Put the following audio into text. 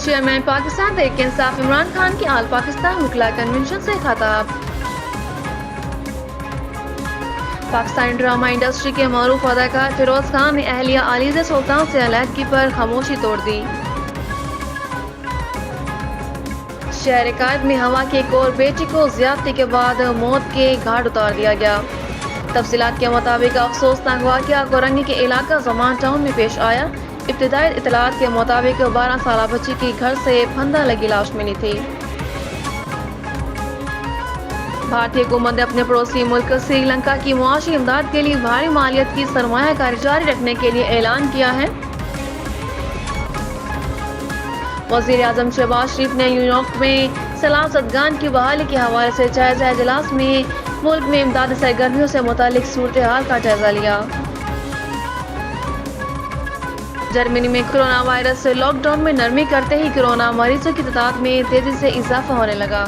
Chairman Pakistan Tehreek Insaf Imran Khan کی آل پاکستان وکلا convention سے خطاب۔ پاکستانی ڈرامہ انڈسٹری کے معروف اداکار فیروز خان نے اہلیہ علیزہ سلطان سے علیحدگی پر خاموشی توڑ دی۔ شہر قائد میں ہوا کی ایک اور بیٹی کو زیادتی کے بعد موت کے گھاٹ اتار دیا گیا۔ تفصیلات کے مطابق افسوسناک واقعہ کورنگی کے علاقہ زمان ٹاؤن میں پیش آیا۔ ابتدائی اطلاعات کے مطابق 12 سالہ بچی کی گھر سے پھندہ لگی لاش ملی تھی۔ بھارتی حکومت نے اپنے پڑوسی ملک سری لنکا کی معاشی امداد کے لیے بھاری مالیت کی سرمایہ کاری جاری رکھنے کے لیے اعلان کیا ہے۔ وزیر اعظم شہباز شریف نے نیو یارک میں سیلاب زدگان کی بحالی کے حوالے سے جائزہ اجلاس میں ملک میں امدادی سرگرمیوں سے متعلق صورتحال کا جائزہ لیا۔ جرمنی میں کورونا وائرس لاک ڈاؤن میں نرمی کرتے ہی کورونا مریضوں کی تعداد میں تیزی سے اضافہ ہونے لگا۔